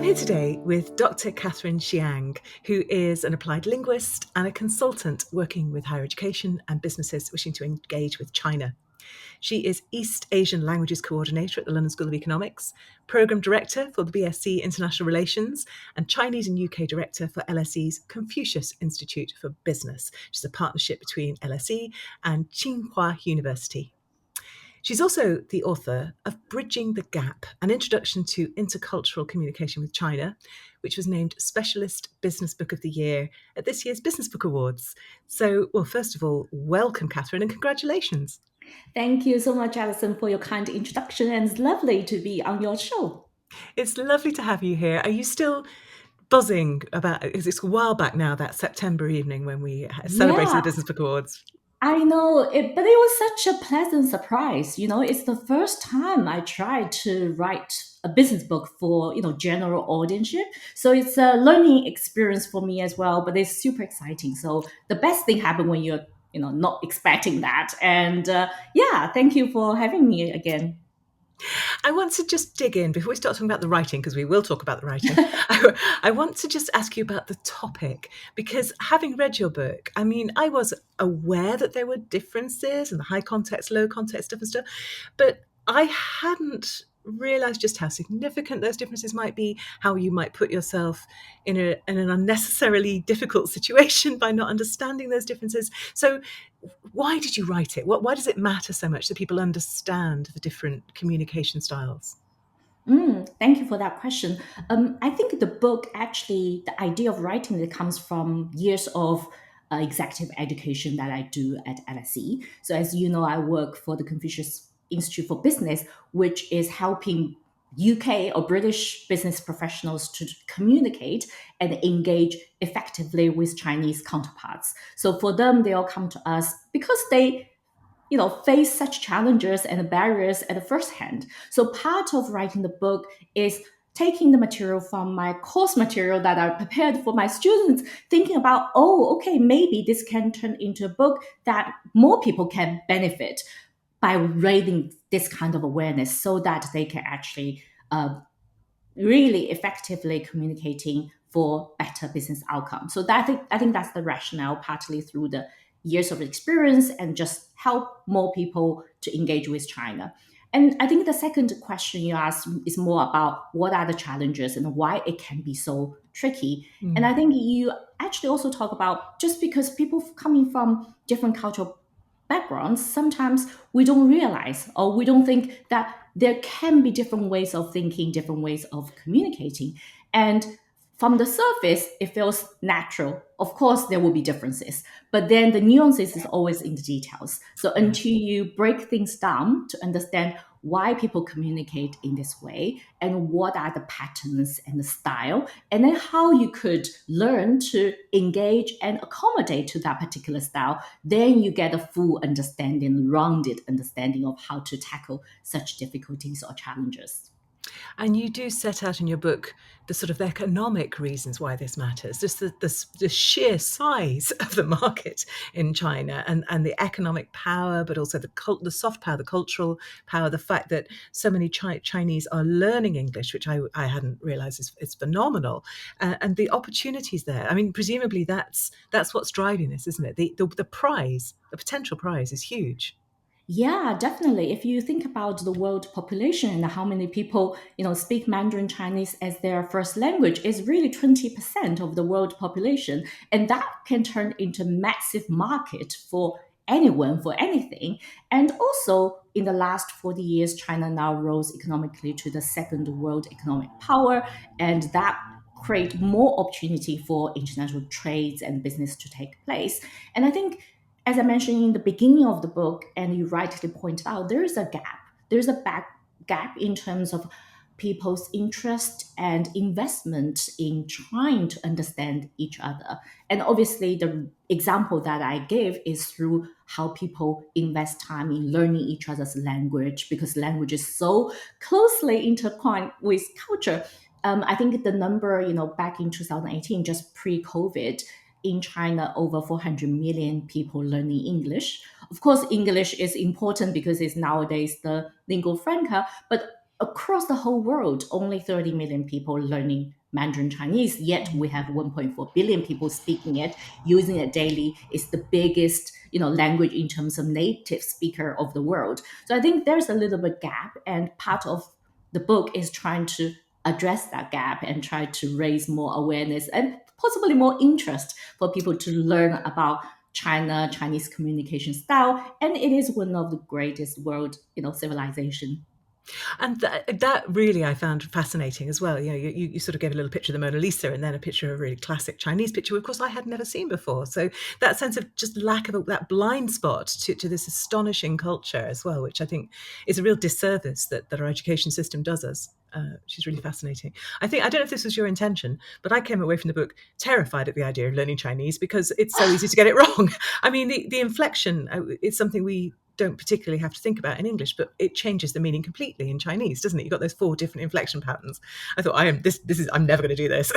here today with Dr. Catherine Xiang, who is an applied linguist and a consultant working with higher education and businesses wishing to engage with China. She is East Asian Languages Coordinator at the London School of Economics, Programme Director for the BSc International Relations, and Chinese and UK Director for LSE's Confucius Institute for Business, which is a partnership between LSE and Tsinghua University. She's also the author of Bridging the Gap, an introduction to intercultural communication with China, which was named Specialist Business Book of the Year at this year's Business Book Awards. So, well, first of all, welcome, Catherine, and congratulations. Thank you so much, Alison, for your kind introduction, and it's lovely to be on your show. It's lovely to have you here. Are you still buzzing about, because it's a while back now, that September evening when we celebrated Yeah, the Business Book Awards? I know it, but it was such a pleasant surprise. It's the first time I tried to write a business book for, general audience. So it's a learning experience for me as well, but it's super exciting. So the best thing happened when you're, not expecting that. And yeah, thank you for having me again. I want to just dig in before we start talking about the writing, because we will talk about the writing. I want to just ask you about the topic, because having read your book, I mean, I was aware that there were differences and the high context, low context stuff and stuff, but I hadn't realized just how significant those differences might be, how you might put yourself in an unnecessarily difficult situation by not understanding those differences. So why did you write it? Why does it matter so much that people understand the different communication styles? Thank you for that question. I think the book actually, the idea of writing it comes from years of executive education that I do at LSE. So, as you know, I work for the Confucius Institute for Business, which is helping UK or British business professionals to communicate and engage effectively with Chinese counterparts. So, for them, they all come to us because they face such challenges and barriers at the first hand. So part of writing the book is taking the material from my course material that I prepared for my students, thinking about, oh, okay, maybe this can turn into a book that more people can benefit by raising this kind of awareness so that they can actually really effectively communicating for better business outcomes. So I think that's the rationale, partly through the years of experience and just help more people to engage with China. And I think the second question you asked is more about what are the challenges and why it can be so tricky. And I think you actually also talk about just because people coming from different cultural backgrounds, sometimes we don't realize or we don't think that there can be different ways of thinking, different ways of communicating. And from the surface, it feels natural. Of course, there will be differences, but then the nuances is always in the details. So Yes. until you break things down to understand why people communicate in this way and what are the patterns and the style, and then how you could learn to engage and accommodate to that particular style, then you get a full understanding, rounded understanding of how to tackle such difficulties or challenges. And you do set out in your book the sort of economic reasons why this matters, just the sheer size of the market in China and the economic power, but also the soft power, the cultural power, the fact that so many Chinese are learning English, which I hadn't realized is phenomenal, and the opportunities there. I mean, presumably that's what's driving this, isn't it? The prize, the potential prize is huge. Yeah, definitely. If you think about the world population and how many people, speak Mandarin Chinese as their first language, is really 20% of the world population. And that can turn into massive market for anyone, for anything. And also in the last 40 years, China now rose economically to the second world economic power. And that create more opportunity for international trades and business to take place. And I think as I mentioned in the beginning of the book, and you rightly pointed out, there is a gap. There's a gap in terms of people's interest and investment in trying to understand each other. And obviously, the example that I gave is through how people invest time in learning each other's language, because language is so closely intertwined with culture. I think the number, back in 2018, just pre-COVID, in China, over 400 million people learning English. Of course, English is important because it's nowadays the lingua franca, but across the whole world, only 30 million people learning Mandarin Chinese, yet we have 1.4 billion people speaking it, using it daily. It's the biggest, language in terms of native speaker of the world. So I think there's a little bit gap, and part of the book is trying to address that gap and try to raise more awareness and possibly more interest for people to learn about China, Chinese communication style, and it is one of the greatest world, civilization. And that really I found fascinating as well. You sort of gave a little picture of the Mona Lisa and then a picture of a really classic Chinese picture, of course, I had never seen before. So that sense of just lack of that blind spot to this astonishing culture as well, which I think is a real disservice that our education system does us. Which is really fascinating. I don't know if this was your intention, but I came away from the book terrified at the idea of learning Chinese because it's so easy to get it wrong. I mean, the inflection is something we don't particularly have to think about in English, but it changes the meaning completely in Chinese, doesn't it? You've got those 4 different inflection patterns. I thought, I'm never going to do this.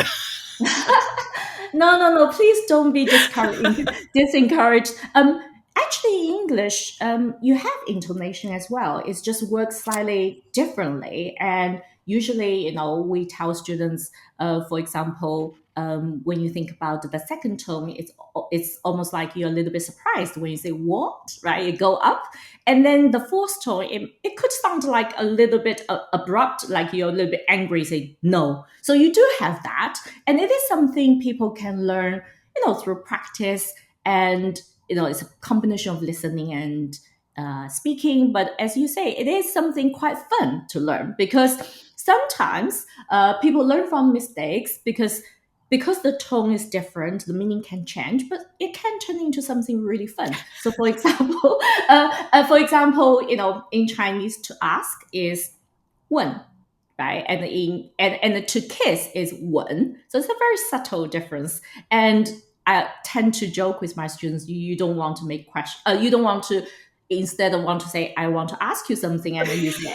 No. Please don't be disencouraged. Actually, in English, you have intonation as well. It just works slightly differently. And usually, we tell students, for example, when you think about the second tone, it's almost like you're a little bit surprised when you say "what," right? You go up, and then the fourth tone, it could sound like a little bit abrupt, like you're a little bit angry, say "no." So you do have that, and it is something people can learn, through practice, and it's a combination of listening and speaking. But as you say, it is something quite fun to learn because sometimes people learn from mistakes because the tone is different, the meaning can change, but it can turn into something really fun. So, for example, in Chinese, to ask is 问, right? And to kiss is 吻. So it's a very subtle difference. And I tend to joke with my students: you don't want to make question. You don't want to, instead of want to say I want to ask you something, and then you say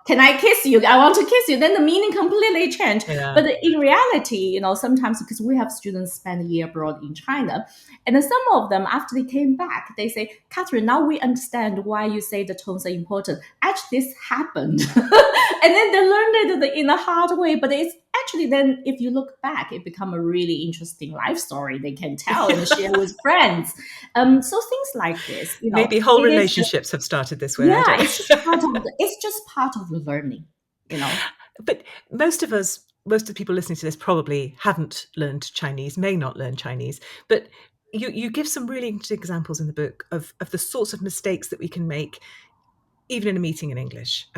can I kiss you? I want to kiss you. Then the meaning completely change. Yeah. But in reality, sometimes because we have students spend a year abroad in China, and then some of them after they came back, they say, Catherine, now we understand why you say the tones are important. Actually, this happened, and then they learned it in a hard way. But it's actually then, if you look back, it become a really interesting life story they can tell and share with friends. So things like this, Maybe whole it is relationships have started this way. I yeah, don't it's know. just part of the learning. But most of the people listening to this probably haven't learned Chinese, may not learn Chinese. But you give some really interesting examples in the book of the sorts of mistakes that we can make, even in a meeting in English,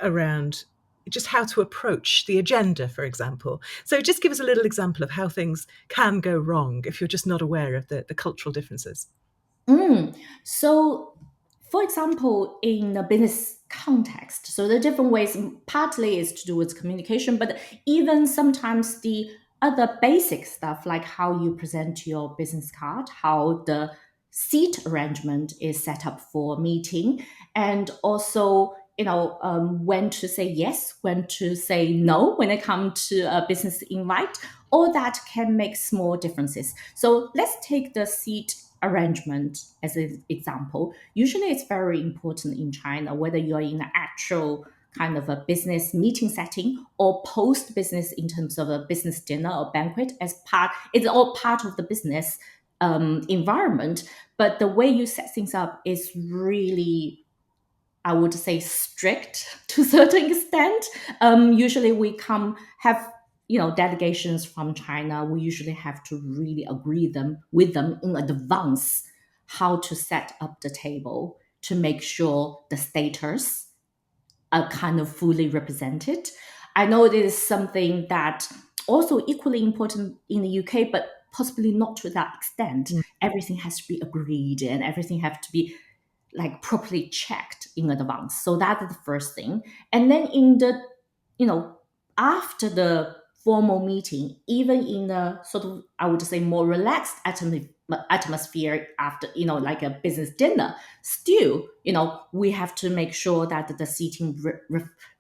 around just how to approach the agenda, for example. So just give us a little example of how things can go wrong if you're just not aware of the cultural differences. So, for example, in a business context, so the different ways, partly is to do with communication, but even sometimes the other basic stuff, like how you present your business card, how the seat arrangement is set up for meeting, and also when to say yes, when to say no when it comes to a business invite. All that can make small differences. So let's take the seat arrangement as an example. Usually it's very important in China, whether you're in an actual kind of a business meeting setting or post business in terms of a business dinner or banquet. It's all part of the business environment. But the way you set things up is really, I would say, strict to a certain extent. Usually we have delegations from China. We usually have to really agree with them in advance how to set up the table to make sure the status are kind of fully represented. I know it is something that also equally important in the UK, but possibly not to that extent. Everything has to be agreed and everything has to be like properly checked in advance. So that is the first thing. And then in the, after the formal meeting, even in a sort of, I would say, more relaxed atmosphere after, like a business dinner, still, we have to make sure that the seating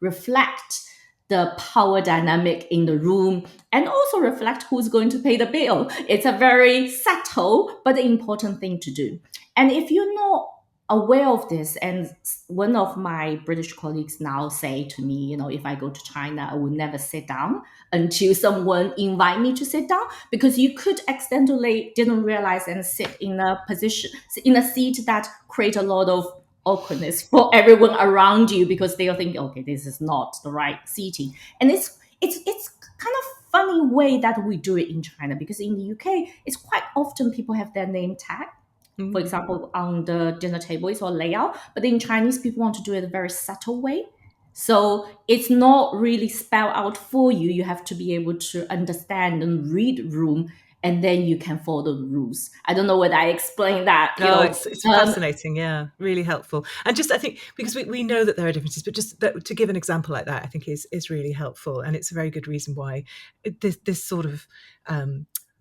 reflect the power dynamic in the room and also reflect who's going to pay the bill. It's a very subtle but important thing to do. And if you know aware of this, and one of my British colleagues now say to me, if I go to China, I will never sit down until someone invite me to sit down, because you could accidentally didn't realize and sit in a position, in a seat that create a lot of awkwardness for everyone around you, because they'll think, okay, this is not the right seating. And it's kind of funny way that we do it in China, because in the UK it's quite often people have their name tag, for Mm. example, on the dinner table, it's all layout. But in Chinese, people want to do it a very subtle way. So it's not really spelled out for you. You have to be able to understand and read room, and then you can follow the rules. I don't know whether I explained that, Oh, it's fascinating. Yeah, really helpful. And just I think because we know that there are differences, but just that, to give an example like that, I think is really helpful, and it's a very good reason why this sort of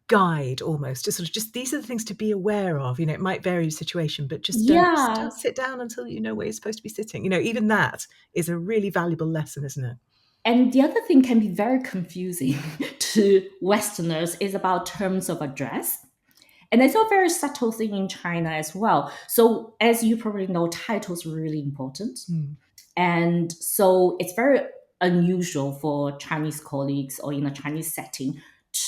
guide almost to sort of just these are the things to be aware of. It might vary situation, but just don't yeah. sit down until you know where you're supposed to be sitting. Even that is a really valuable lesson, isn't it? And the other thing can be very confusing to Westerners is about terms of address. And it's a very subtle thing in China as well. So, as you probably know, titles are really important. Mm. And so it's very unusual for Chinese colleagues or in a Chinese setting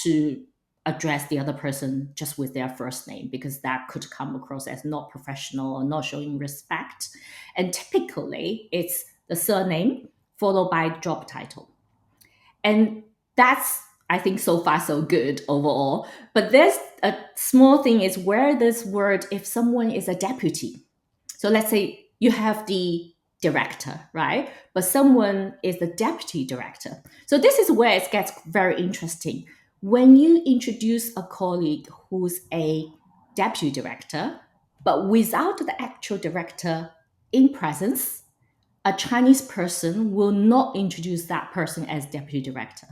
to address the other person just with their first name, because that could come across as not professional or not showing respect. And typically it's the surname followed by job title. And that's, I think, so far so good overall. But there's a small thing is where this word, if someone is a deputy, so let's say you have the director, right? But someone is the deputy director. So this is where it gets very interesting. When you introduce a colleague who's a deputy director, but without the actual director in presence, a Chinese person will not introduce that person as deputy director.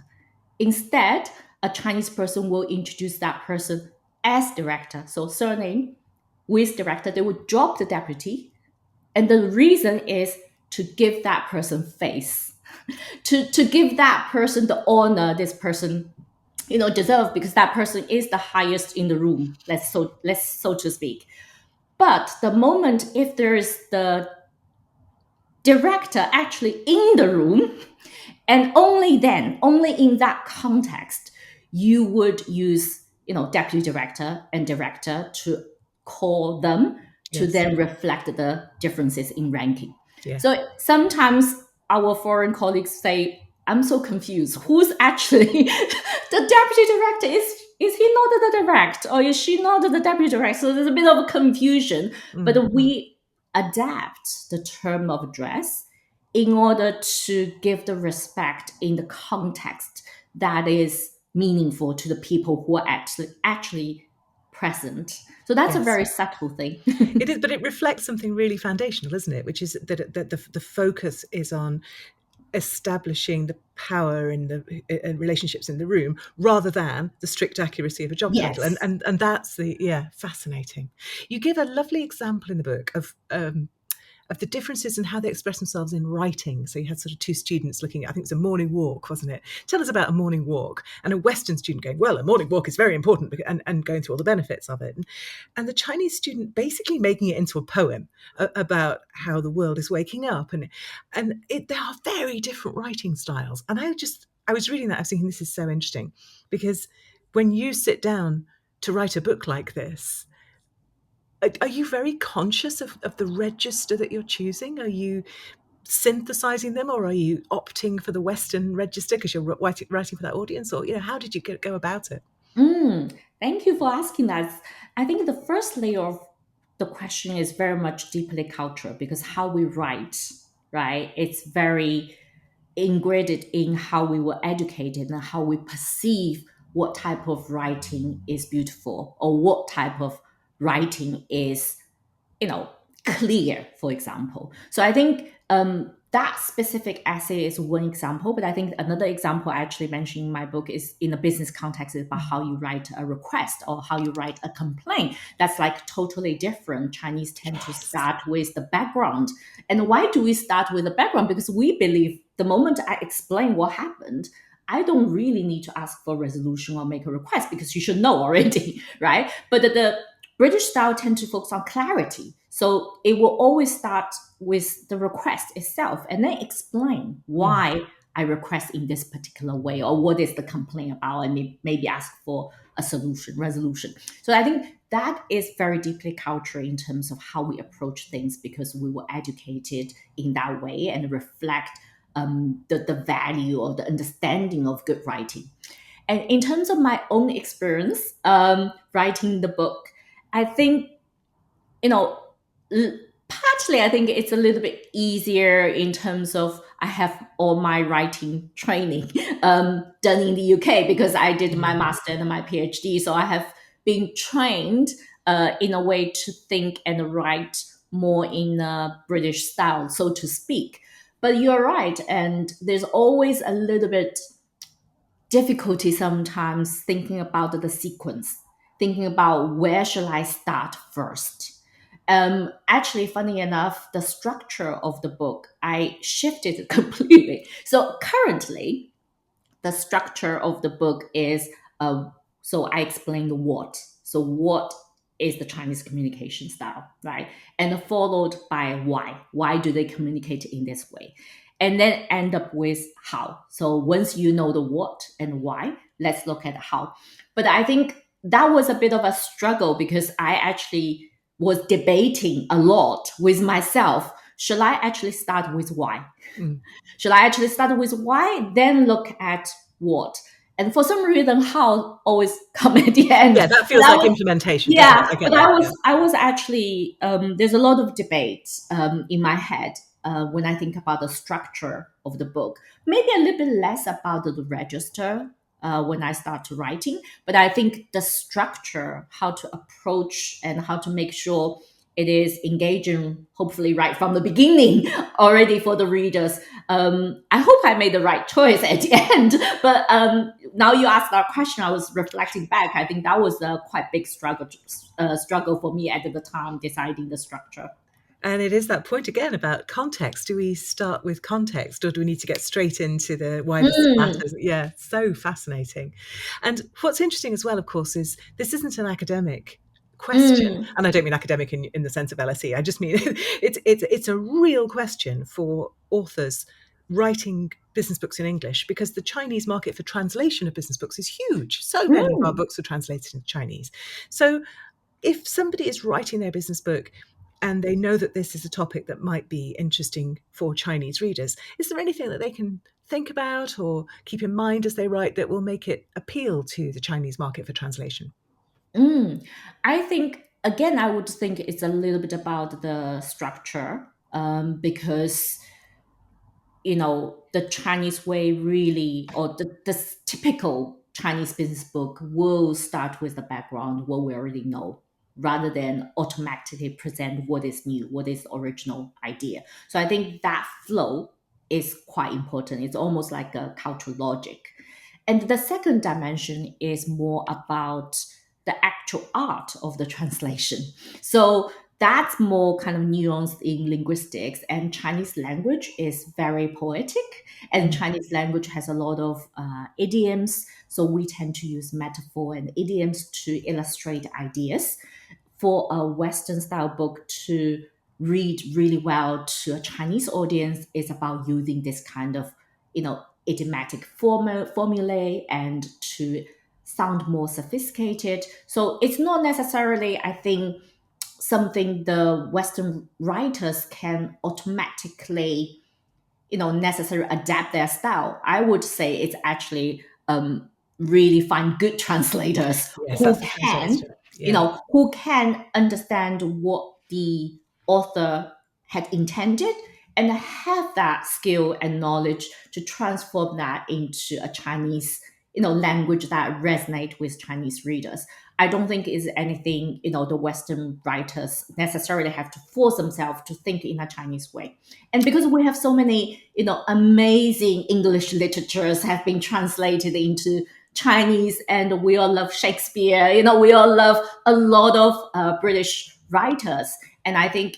Instead, a Chinese person will introduce that person as director. So surname with director, they would drop the deputy. And the reason is to give that person face, to give that person the honor this person deserve, because that person is the highest in the room, let's so to speak. But the moment if there is the director actually in the room, and only then, only in that context, you would use, deputy director and director to call them to Yes. then reflect the differences in ranking. Yeah. So sometimes our foreign colleagues say, I'm so confused. Who's actually the deputy director? Is he not the direct, or is she not the deputy director? So there's a bit of a confusion. Mm. But we adapt the term of address in order to give the respect in the context that is meaningful to the people who are actually present. So that's a Yes. very subtle thing. It is, but it reflects something really foundational, isn't it? Which is that the focus is on establishing the power in the relationships in the room rather than the strict accuracy of a job title, Yes. and that's fascinating. You give a lovely example in the book of the differences in how they express themselves in writing. So you had sort of two students looking at, I think it was a morning walk, wasn't it? Tell us about a morning walk. And a Western student going, well, a morning walk is very important, and going through all the benefits of it. And the Chinese student basically making it into a poem about how the world is waking up. There are very different writing styles. And I was reading that, I was thinking, this is so interesting, because when you sit down to write a book like this, are you very conscious of the register that you're choosing? Are you synthesizing them, or are you opting for the Western register because you're writing for that audience? Or, how did you go about it? Thank you for asking that. I think the first layer of the question is very much deeply cultural, because how we write, right? It's very ingrained in how we were educated and how we perceive what type of writing is beautiful, or what type of writing is, clear, for example. So I think that specific essay is one example, but I think another example I actually mentioned in my book is in a business context, is about how you write a request or how you write a complaint. That's like totally different. Chinese tend to Yes. start with the background. And why do we start with the background? Because we believe the moment I explain what happened, I don't really need to ask for resolution or make a request, because you should know already, right? But the British style tend to focus on clarity. So it will always start with the request itself and then explain Mm. why I request in this particular way or what is the complaint about, and maybe ask for a resolution. So I think that is very deeply cultural in terms of how we approach things, because we were educated in that way and reflect the value or the understanding of good writing. And in terms of my own experience writing the book, I think, you know, partly I think it's a little bit easier in terms of I have all my writing training done in the UK, because I did my Mm. master and my PhD. So I have been trained in a way to think and write more in a British style, so to speak. But you're right. And there's always a little bit difficulty sometimes thinking about the sequence, thinking about where shall I start first. Actually, funny enough, the structure of the book, I shifted completely. So currently, the structure of the book is so I explain the what. So what is the Chinese communication style, right? And followed by why. Why do they communicate in this way? And then end up with how. So once you know the what and why, let's look at how. But I think that was a bit of a struggle, because I actually was debating a lot with myself. Should I actually start with why? Mm. Should I actually start with why, then look at what? And for some reason, how always come at the end. Yeah, that But feels like implementation, doesn't it? yeah, I get but that. Yeah. I was actually there's a lot of debate in my head when I think about the structure of the book. Maybe a little bit less about the register when I start to writing, but I think the structure, how to approach and how to make sure it is engaging, hopefully right from the beginning already for the readers. I hope I made the right choice at the end. But now you asked that question, I was reflecting back. I think that was a quite big struggle for me at the time deciding the structure. And it is that point again about context. Do we start with context, or do we need to get straight into the why this Mm, matters? Yeah, so fascinating. And what's interesting as well, of course, is this isn't an academic question. mm, And I don't mean academic in the sense of LSE. I just mean it's a real question for authors writing business books in English, because the Chinese market for translation of business books is huge. So many of our mm. books are translated into Chinese. So if somebody is writing their business book and they know that this is a topic that might be interesting for Chinese readers, is there anything that they can think about or keep in mind as they write that will make it appeal to the Chinese market for translation? Mm. I think, again, I would think it's a little bit about the structure, because the Chinese way really, or the typical Chinese business book will start with the background, what we already know, rather than automatically present what is new, what is the original idea. So I think that flow is quite important. It's almost like a cultural logic. And the second dimension is more about the actual art of the translation. So that's more kind of nuanced in linguistics, and Chinese language is very poetic, and Mm. Chinese language has a lot of idioms, so we tend to use metaphor and idioms to illustrate ideas. For a Western style book to read really well to a Chinese audience is about using this kind of idiomatic formulae and to sound more sophisticated. So it's not necessarily, I think, something the Western writers can automatically, necessarily adapt their style. I would say it's actually really find good translators Yes, that's the can, translation. Yeah. who can understand what the author had intended and have that skill and knowledge to transform that into a Chinese, language that resonate with Chinese readers. I don't think is anything, the Western writers necessarily have to force themselves to think in a Chinese way. And because we have so many, amazing English literatures have been translated into Chinese, and we all love Shakespeare, we all love a lot of British writers. And I think,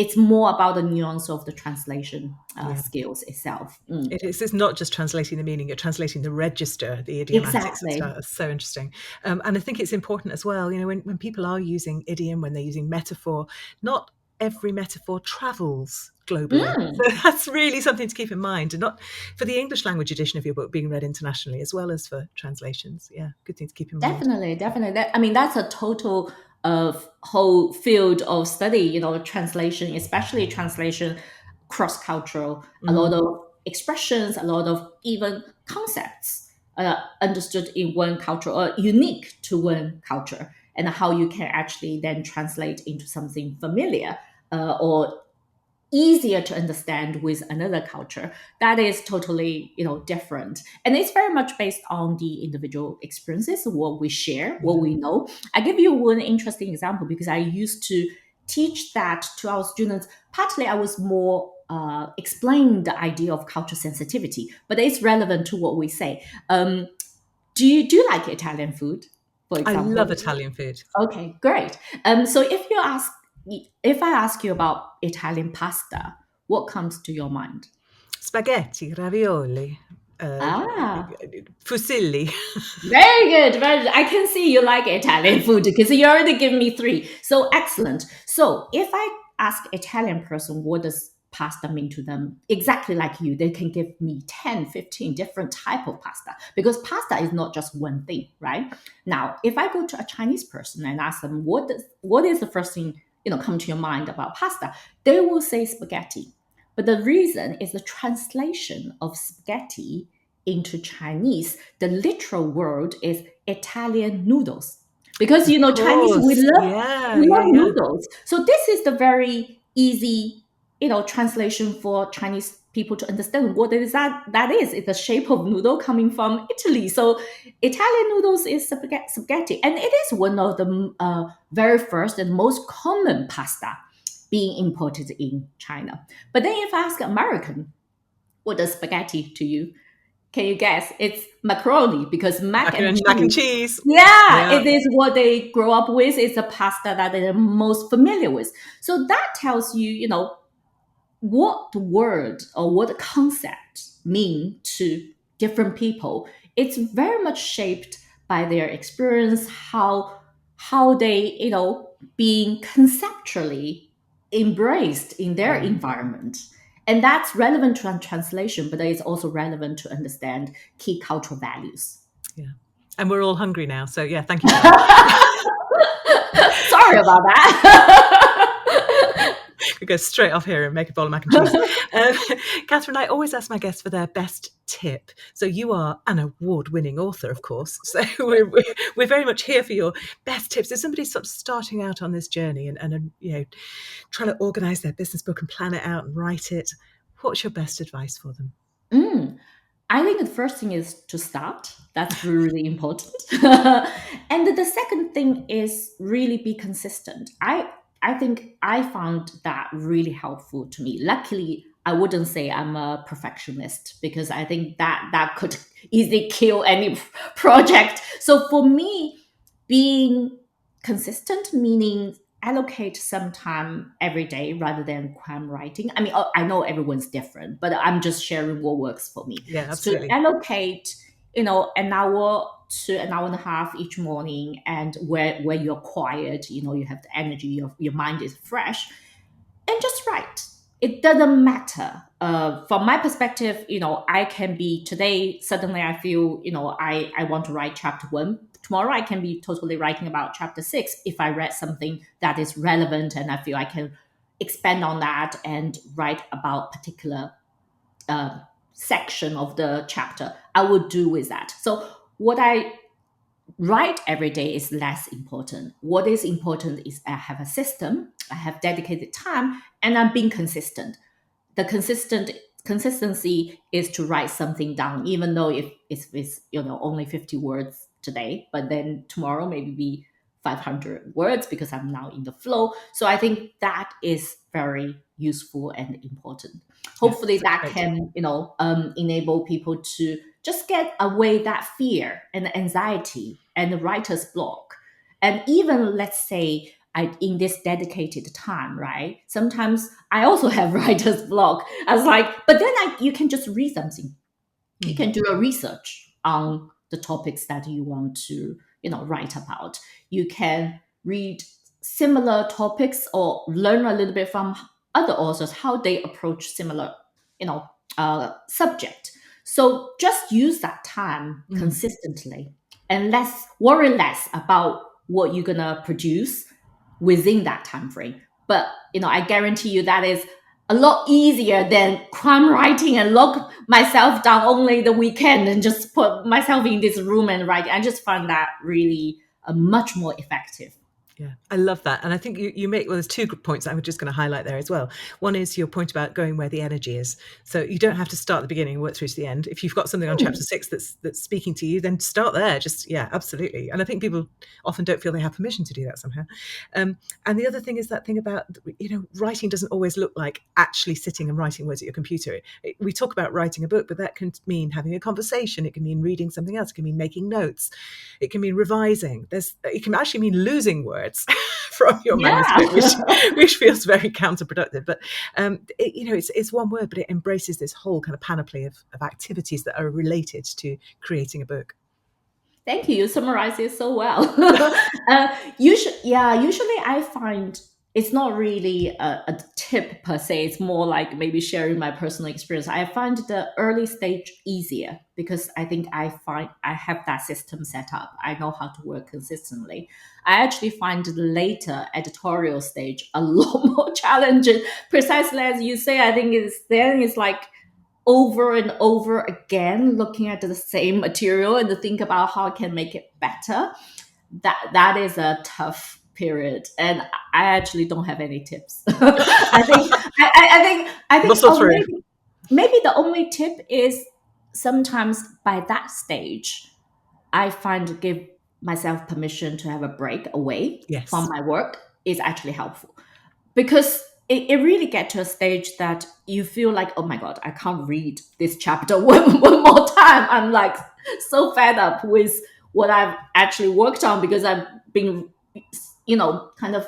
it's more about the nuance of the translation Yeah. skills itself. It's not just translating the meaning, you're translating the register, the idiomatics and stuff. Exactly. It's so interesting. And I think it's important as well, when people are using idiom, when they're using metaphor, not every metaphor travels globally. Mm. So that's really something to keep in mind, and not for the English language edition of your book being read internationally as well as for translations. Yeah, good thing to keep in mind. Definitely, definitely. I mean, that's a total of whole field of study. Translation, especially translation, cross-cultural. A lot Mm. of expressions, a lot of even concepts understood in one culture or unique to one culture, and how you can actually then translate into something familiar or easier to understand with another culture. That is totally different, and it's very much based on the individual experiences, what we share, what Yeah. we know. I give you one interesting example because I used to teach that to our students. Partly I was more explaining the idea of cultural sensitivity, but it's relevant to what we say. Do you like Italian food, for I love example? Italian food. Okay, great. So if I ask you about Italian pasta, what comes to your mind? Spaghetti, ravioli, uh, Ah, fusilli. very good. Very good. I can see you like Italian food because you already give me three. So excellent. So if I ask Italian person what does pasta mean to them, exactly like you, they can give me 10, 15 different type of pasta because pasta is not just one thing, right? Now, if I go to a Chinese person and ask them what is the first thing come to your mind about pasta, they will say spaghetti. But the reason is the translation of spaghetti into Chinese, the literal word is Italian noodles. Because Of Chinese, course. Yeah, we yeah, love yeah. noodles. So this is the very easy translation for Chinese people to understand what is that is. It's the shape of noodle coming from Italy. So Italian noodles is spaghetti, and it is one of the very first and most common pasta being imported in China. But then if I ask American, what does spaghetti to you? Can you guess? It's macaroni because mac and Mac and cheese. cheese. Yeah, Yeah. it is what they grow up with. It's a pasta that they're most familiar with. So that tells you, what the word or what the concept mean to different people. It's very much shaped by their experience, how they, being conceptually embraced in their Yeah. environment. And that's relevant to translation, but it's also relevant to understand key cultural values. Yeah. And we're all hungry now. So, yeah, thank you for that. Sorry about that. We go straight off here and make a bowl of mac and cheese. Um, Catherine, I always ask my guests for their best tip. So you are an award-winning author, of course. So we're very much here for your best tips. If somebody's sort of starting out on this journey and trying to organise their business book and plan it out and write it, what's your best advice for them? Mm. I think the first thing is to start. That's really important. And the second thing is really be consistent. I think I found that really helpful to me. Luckily, I wouldn't say I'm a perfectionist because I think that could easily kill any project. So for me, being consistent meaning allocate some time every day rather than cram writing. I mean, I know everyone's different, but I'm just sharing what works for me. Yeah, So absolutely. allocate, an hour to an hour and a half each morning, and where you're quiet, you have the energy, your mind is fresh, and just write. It doesn't matter. From my perspective, I can be today, suddenly I feel, I want to write chapter one. Tomorrow I can be totally writing about chapter six if I read something that is relevant and I feel I can expand on that and write about particular uh, section of the chapter. I would do with that. So what I write every day is less important. What is important is I have a system, I have dedicated time, and I'm being consistent. The consistency is to write something down, even though if it's only 50 words today, but then tomorrow maybe be 500 words because I'm now in the flow. So I think that is very useful and important. Yeah, Hopefully that's that great. can enable people to just get away that fear and anxiety and the writer's block. And even let's say in this dedicated time, right? Sometimes I also have writer's block. I was like, but then you can just read something. You can do a research on the topics that you want to, write about. You can read similar topics or learn a little bit from other authors how they approach similar, subject. So just use that time consistently and worry less about what you're gonna produce within that time frame. But I guarantee you that is a lot easier than crime writing and lock myself down only the weekend and just put myself in this room and write. I just find that really much more effective. Yeah, I love that. And I think you make, well, there's 2 good points I'm just going to highlight there as well. One is your point about going where the energy is. So you don't have to start at the beginning and work through to the end. If you've got something on chapter 6 that's speaking to you, then start there. Just, yeah, absolutely. And I think people often don't feel they have permission to do that somehow. And the other thing is that thing about, writing doesn't always look like actually sitting and writing words at your computer. We talk about writing a book, but that can mean having a conversation. It can mean reading something else. It can mean making notes. It can mean revising. It can actually mean losing words from your manuscript, which feels very counterproductive. But it's one word, but it embraces this whole kind of panoply of activities that are related to creating a book. Thank you. You summarize it so well. Usually I find it's not really a tip per se. It's more like maybe sharing my personal experience. I find the early stage easier because I think I have that system set up. I know how to work consistently. I actually find the later editorial stage a lot more challenging. Precisely as you say, I think it's like over and over again looking at the same material and to think about how I can make it better. That is a tough period, and I actually don't have any tips. I think maybe the only tip is sometimes by that stage I find to give myself permission to have a break away from my work is actually helpful, because it really gets to a stage that you feel like, oh my God, I can't read this chapter one more time. I'm like so fed up with what I've actually worked on because I've been, kind of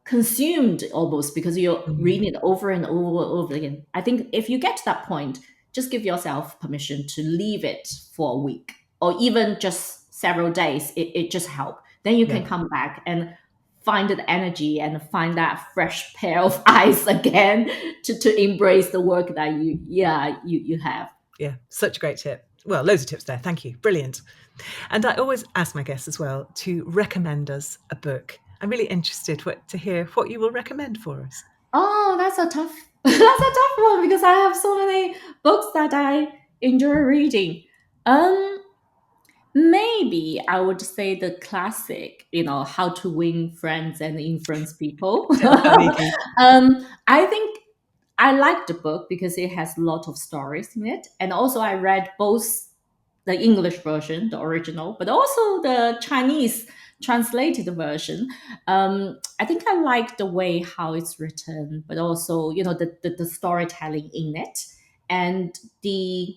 consumed almost because you're reading it over and over again. I think if you get to that point, just give yourself permission to leave it for a week or even just several days. It just helps. Then you can come back and find the energy and find that fresh pair of eyes again to embrace the work that you have. Yeah, such a great tip. Well, loads of tips there. Thank you. Brilliant. And I always ask my guests as well to recommend us a book. I'm really interested to hear what you will recommend for us. Oh, that's a tough that's a tough one because I have so many books that I enjoy reading. Maybe I would say the classic, How to Win Friends and Influence People. I think I like the book because it has a lot of stories in it. And also I read both the English version, the original, but also the Chinese translated version. I think I like the way how it's written, but also, the storytelling in it and the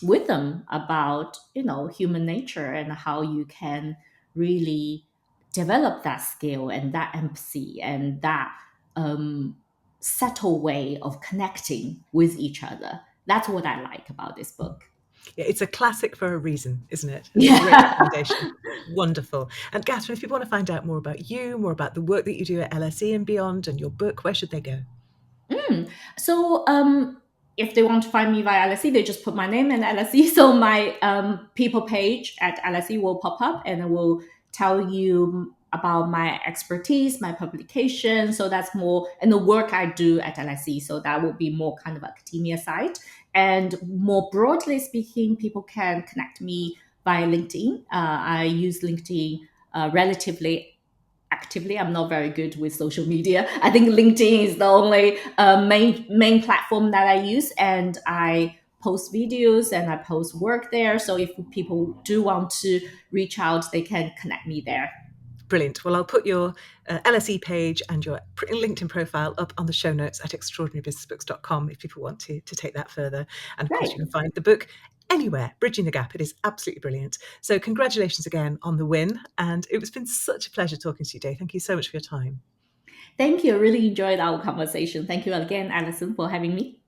wisdom about, human nature and how you can really develop that skill and that empathy and that subtle way of connecting with each other. That's what I like about this book. Yeah, it's a classic for a reason, isn't it? Yeah. Great recommendation. Wonderful. And Catherine, if people want to find out more about you, more about the work that you do at LSE and beyond and your book, where should they go? So if they want to find me via LSE, they just put my name and LSE. So my people page at LSE will pop up and it will tell you about my expertise, my publication. So that's more, and the work I do at LSE. So that will be more kind of academia side. And more broadly speaking, people can connect me via LinkedIn. I use LinkedIn relatively actively. I'm not very good with social media. I think LinkedIn is the only main platform that I use, and I post videos and I post work there. So if people do want to reach out, they can connect me there. Brilliant. Well, I'll put your LSE page and your LinkedIn profile up on the show notes at extraordinarybusinessbooks.com if people want to take that further. And of course, you can find the book anywhere, bridging the gap. It is absolutely brilliant. So congratulations again on the win. And it's been such a pleasure talking to you today. Thank you so much for your time. Thank you. I really enjoyed our conversation. Thank you again, Alison, for having me.